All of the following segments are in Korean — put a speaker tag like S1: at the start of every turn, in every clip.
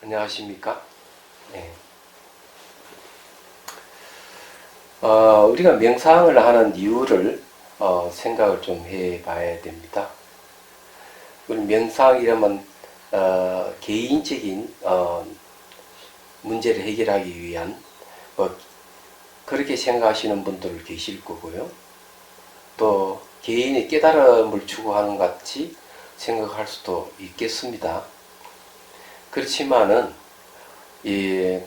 S1: 안녕하십니까? 네. 우리가 명상을 하는 이유를 생각을 좀 해봐야 됩니다. 우리 명상이라면 개인적인 문제를 해결하기 위한 그렇게 생각하시는 분들 계실 거고요. 또 개인의 깨달음을 추구하는 것 같이 생각할 수도 있겠습니다. 그렇지만은 이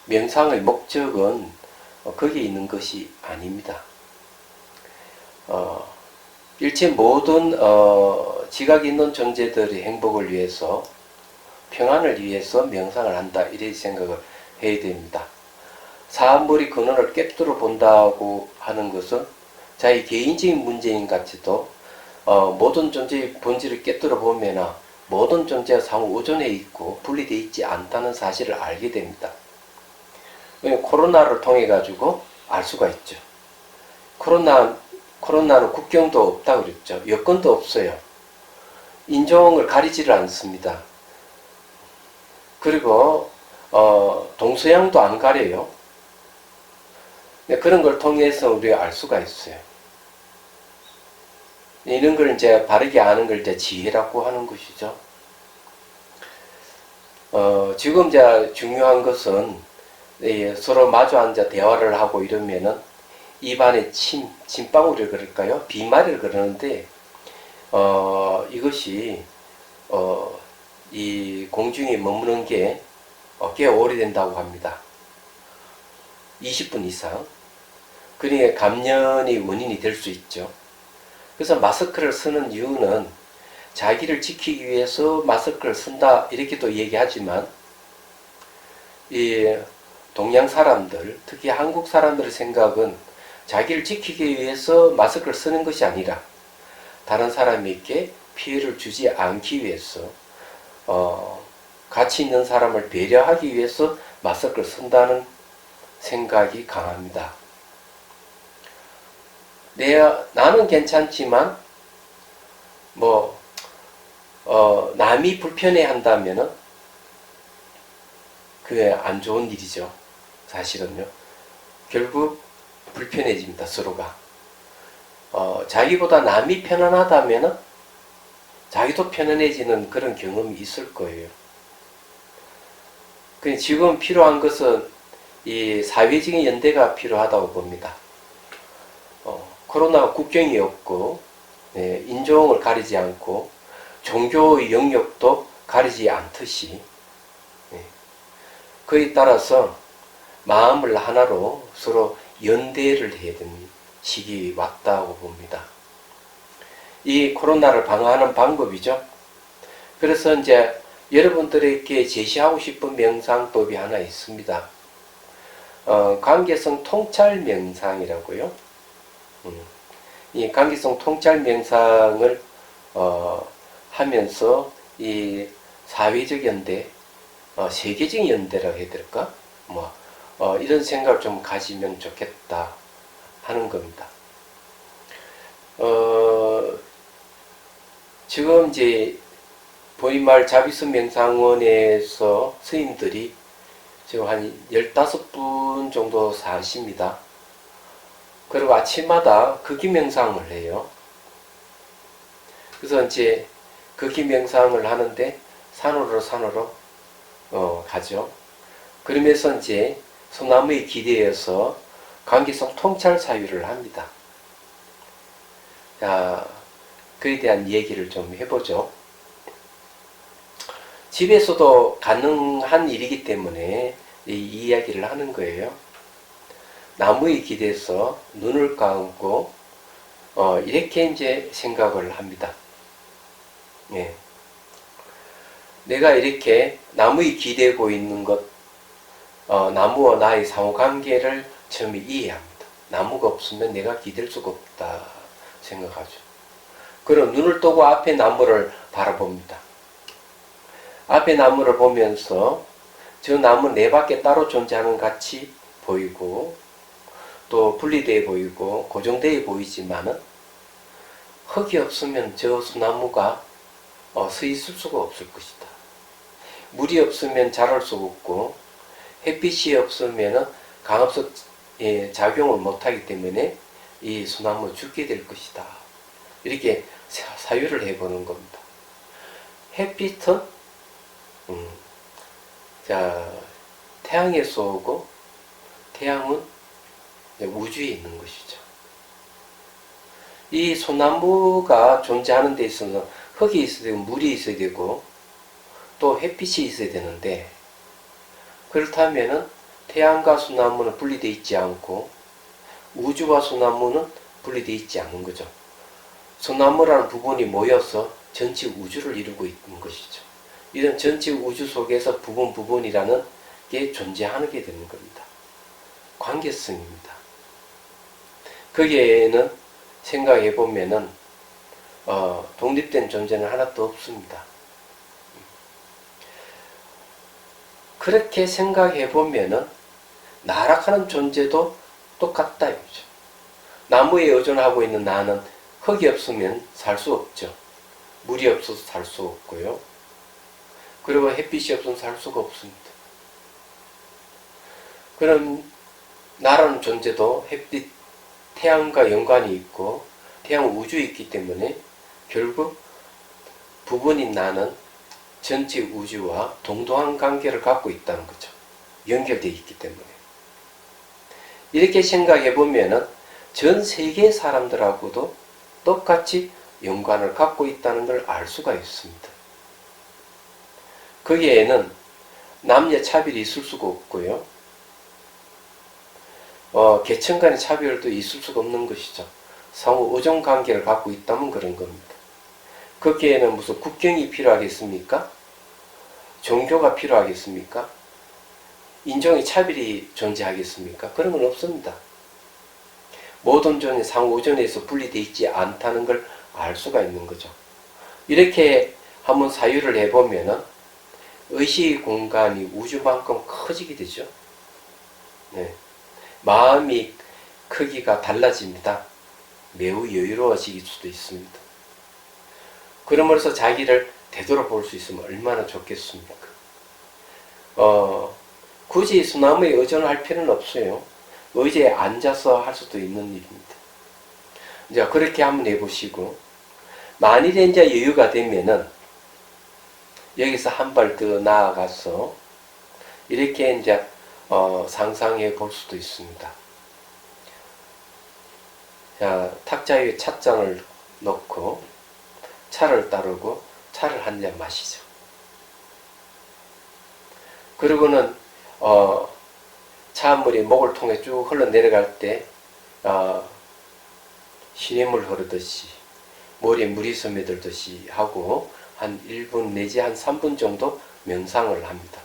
S1: 명상의 목적은 거기에 있는 것이 아닙니다. 일체 모든 지각 있는 존재들의 행복을 위해서, 평안을 위해서 명상을 한다, 이렇게 생각을 해야 됩니다. 사물의 근원을 꿰뚫어 본다고 하는 것은 자기 개인적인 문제인 같이도 모든 존재의 본질을 꿰뚫어 보면 모든 존재가 상호 의존해 있고 분리되어 있지 않다는 사실을 알게 됩니다. 코로나를 통해 가지고 알 수가 있죠. 코로나는 국경도 없다 그랬죠. 여건도 없어요. 인종을 가리지를 않습니다. 그리고 동서양도 안 가려요. 그런 걸 통해서 우리가 알 수가 있어요. 이런 걸 이제 바르게 아는 걸 이제 지혜라고 하는 것이죠. 지금 이제 중요한 것은 서로 마주 앉아 대화를 하고 이러면은 입안에 침방울을 그럴까요? 비말을 그러는데, 이것이, 이 공중에 머무는 게 꽤 오래된다고 합니다. 20분 이상. 그러니까 감염의 원인이 될 수 있죠. 그래서 마스크를 쓰는 이유는 자기를 지키기 위해서 마스크를 쓴다, 이렇게도 얘기하지만, 이 동양 사람들, 특히 한국 사람들의 생각은 자기를 지키기 위해서 마스크를 쓰는 것이 아니라 다른 사람에게 피해를 주지 않기 위해서 가치 있는 사람을 배려하기 위해서 마스크를 쓴다는 생각이 강합니다. 나는 괜찮지만 남이 불편해 한다면은 그게 안 좋은 일이죠. 사실은요. 결국 불편해집니다. 서로가. 자기보다 남이 편안하다면은 자기도 편안해지는 그런 경험이 있을 거예요. 지금 필요한 것은 이 사회적인 연대가 필요하다고 봅니다. 코로나가 국경이 없고, 인종을 가리지 않고, 종교의 영역도 가리지 않듯이, 그에 따라서 마음을 하나로 서로 연대를 해야 되는 시기 왔다고 봅니다. 이 코로나를 방어하는 방법이죠. 그래서 이제 여러분들에게 제시하고 싶은 명상법이 하나 있습니다. 관계성 통찰 명상이라고요. 이 관계성 통찰 명상을 하면서 이 사회적 연대, 세계적 연대라고 해야 될까? 이런 생각을 좀 가지면 좋겠다 하는 겁니다. 지금 이제 보이말 자비스 명상원에서 스님들이 지금 한 15분 정도 사십니다. 그리고 아침마다 극기 명상을 해요. 그래서 이제 극기 명상을 하는데 산으로 가죠. 그러면서 이제 소나무에 기대어서 관계성 통찰 사유를 합니다. 자, 그에 대한 얘기를 좀 해보죠. 집에서도 가능한 일이기 때문에 이 이야기를 하는 거예요. 나무에 기대서 눈을 감고 이렇게 이제 생각을 합니다. 예. 내가 이렇게 나무에 기대고 있는 것, 나무와 나의 상호관계를 처음에 이해합니다. 나무가 없으면 내가 기댈 수가 없다 생각하죠. 그럼 눈을 뜨고 앞에 나무를 바라봅니다. 앞에 나무를 보면서 저 나무는 내 밖에 따로 존재하는 것 같이 보이고 또 분리되어 보이고 고정되어 보이지만은 흙이 없으면 저 소나무가 서 있을 수가 없을 것이다. 물이 없으면 자랄 수 없고 햇빛이 없으면 강압성 작용을 못하기 때문에 이 소나무 죽게 될 것이다. 이렇게 사유를 해보는 겁니다. 햇빛은 태양에서 오고 태양은 우주에 있는 것이죠. 이 소나무가 존재하는 데 있어서는 흙이 있어야 되고 물이 있어야 되고 또 햇빛이 있어야 되는데, 그렇다면 태양과 소나무는 분리되어 있지 않고 우주와 소나무는 분리되어 있지 않은 거죠. 소나무라는 부분이 모여서 전체 우주를 이루고 있는 것이죠. 이런 전체 우주 속에서 부분이라는 게 존재하게 되는 겁니다. 관계성입니다. 거기에는 생각해 보면은 독립된 존재는 하나도 없습니다. 그렇게 생각해 보면은 나락하는 존재도 똑같다 이거죠. 나무에 의존하고 있는 나는 흙이 없으면 살 수 없죠. 물이 없어서 살 수 없고요. 그리고 햇빛이 없으면 살 수가 없습니다. 그럼 나라는 존재도 햇빛, 태양과 연관이 있고 태양은 우주에 있기 때문에 결국 부분인 나는 전체 우주와 동등한 관계를 갖고 있다는 거죠. 연결되어 있기 때문에. 이렇게 생각해 보면은 전 세계 사람들하고도 똑같이 연관을 갖고 있다는 걸 알 수가 있습니다. 거기에는 남녀 차별이 있을 수가 없고요. 계층 간의 차별도 있을 수가 없는 것이죠. 상호 의존 관계를 갖고 있다면 그런 겁니다. 거기에는 무슨 국경이 필요하겠습니까? 종교가 필요하겠습니까? 인종의 차별이 존재하겠습니까? 그런 건 없습니다. 모든 존이 상호 의존에서 분리되어 있지 않다는 걸 알 수가 있는 거죠. 이렇게 한번 사유를 해보면은 의식의 공간이 우주만큼 커지게 되죠. 네. 마음이 크기가 달라집니다. 매우 여유로워질 수도 있습니다. 그러면서 자기를 되돌아볼 수 있으면 얼마나 좋겠습니까? 굳이 소나무에 의존할 필요는 없어요. 의자에 앉아서 할 수도 있는 일입니다. 이제 그렇게 한번 해보시고, 만일에 이제 여유가 되면은 여기서 한 발 더 나아가서 이렇게 이제 상상해 볼 수도 있습니다. 자, 탁자 위에 찻잔을 놓고 차를 따르고 차를 한 잔 마시죠. 그리고는 차물이 목을 통해 쭉 흘러내려갈 때 시냇물 흐르듯이 머리에 물이 스며들듯이 하고 한 1분 내지 한 3분 정도 명상을 합니다.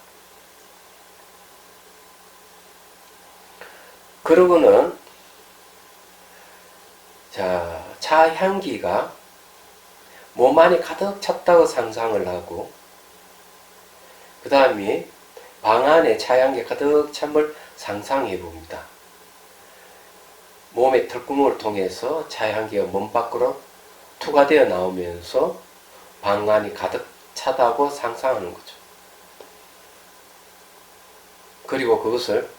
S1: 그러고는 차 향기가 몸 안에 가득 찼다고 상상을 하고, 그 다음에 방 안에 차 향기 가득 찬 걸 상상해 봅니다. 몸의 털구멍을 통해서 차 향기가 몸 밖으로 투과되어 나오면서 방 안이 가득 차다고 상상하는 거죠. 그리고 그것을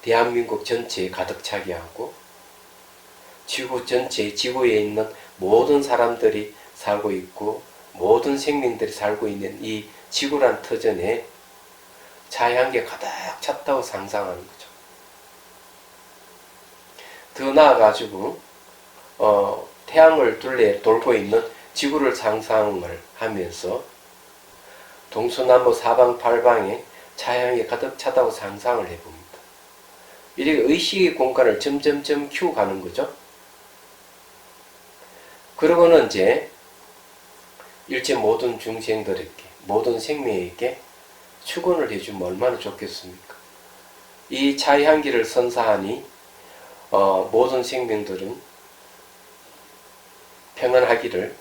S1: 대한민국 전체에 가득 차게 하고 지구 전체, 지구에 있는 모든 사람들이 살고 있고 모든 생명들이 살고 있는 이 지구란 터전에 차향기가 가득 찼다고 상상하는 거죠. 더 나아가지고 태양을 둘러 돌고 있는 지구를 상상을 하면서 동서남북 사방팔방에 차향이 가득 차다고 상상을 해봅니다. 이렇게 의식의 공간을 점점점 키워가는 거죠. 그러고는 이제 일체 모든 중생들에게, 모든 생명에게 축원을 해주면 얼마나 좋겠습니까? 이 차향기를 선사하니 모든 생명들은 평안하기를,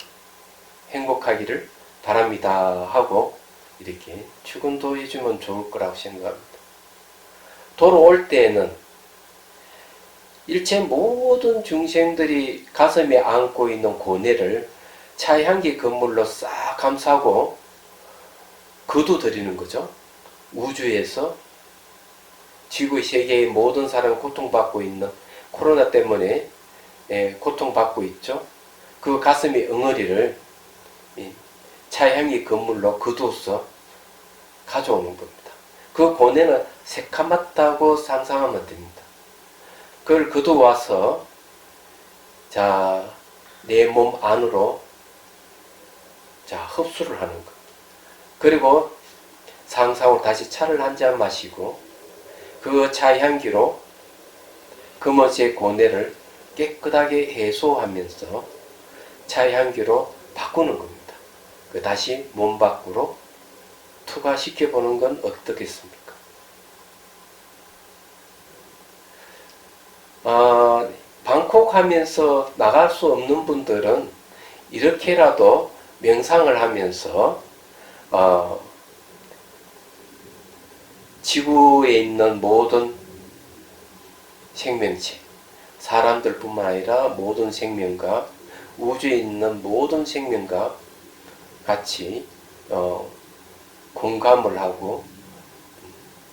S1: 행복하기를 바랍니다 하고 이렇게 축원도 해주면 좋을 거라고 생각합니다. 돌아올 때에는 일체 모든 중생들이 가슴에 안고 있는 고뇌를 차향기 건물로 싹 감싸고 거둬들이는 거죠. 우주에서 지구의 세계의 모든 사람이 고통받고 있는 코로나 때문에 고통받고 있죠. 그 가슴이 응어리를 차향이 건물로 거두어서 가져오는 겁니다. 그 고뇌는 새카맣다고 상상하면 됩니다. 그걸 거두어와서 내 몸 안으로 흡수를 하는 것. 그리고 상상으로 다시 차를 한 잔 마시고 그 차 향기로 금어지의 고뇌를 깨끗하게 해소하면서 차 향기로 바꾸는 겁니다. 다시 몸 밖으로 투과시켜보는 건 어떻겠습니까? 방콕 하면서 나갈 수 없는 분들은 이렇게라도 명상을 하면서 지구에 있는 모든 생명체, 사람들뿐만 아니라 모든 생명과 우주에 있는 모든 생명과 같이 공감을 하고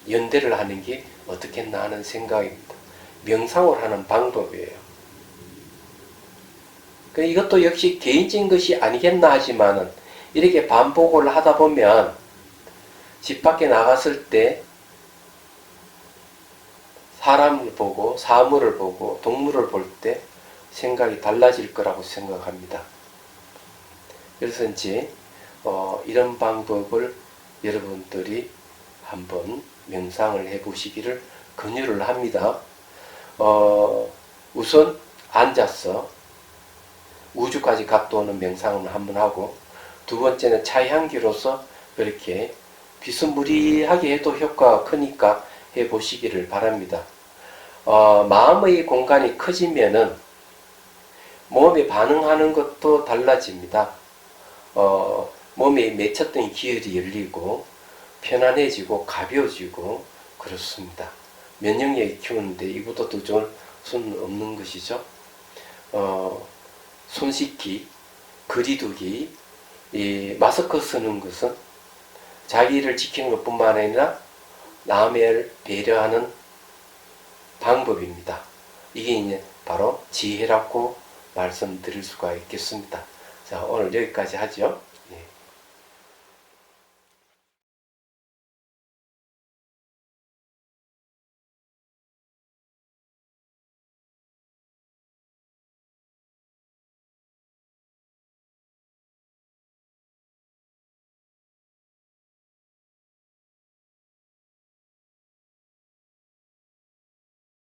S1: 연대를 하는 게 어떻겠나 하는 생각입니다. 명상을 하는 방법이에요. 이것도 역시 개인적인 것이 아니겠나 하지만은 이렇게 반복을 하다 보면 집 밖에 나갔을 때 사람을 보고 사물을 보고 동물을 볼 때 생각이 달라질 거라고 생각합니다. 그래서인지 이런 방법을 여러분들이 한번 명상을 해보시기를 권유를 합니다. 우선 앉아서 우주까지 갔다 오는 명상을 한번 하고, 두 번째는 차향기로서 그렇게 비스무리하게 해도 효과가 크니까 해보시기를 바랍니다. 마음의 공간이 커지면은 몸에 반응하는 것도 달라집니다. 몸에 맺혔던 기혈이 열리고 편안해지고 가벼워지고 그렇습니다. 면역력이 키우는데 이보다 더 좋은 수는 없는 것이죠. 손 씻기, 거리두기, 마스크 쓰는 것은 자기를 지키는 것뿐만 아니라 남을 배려하는 방법입니다. 이게 이제 바로 지혜라고 말씀드릴 수가 있겠습니다. 자, 오늘 여기까지 하죠.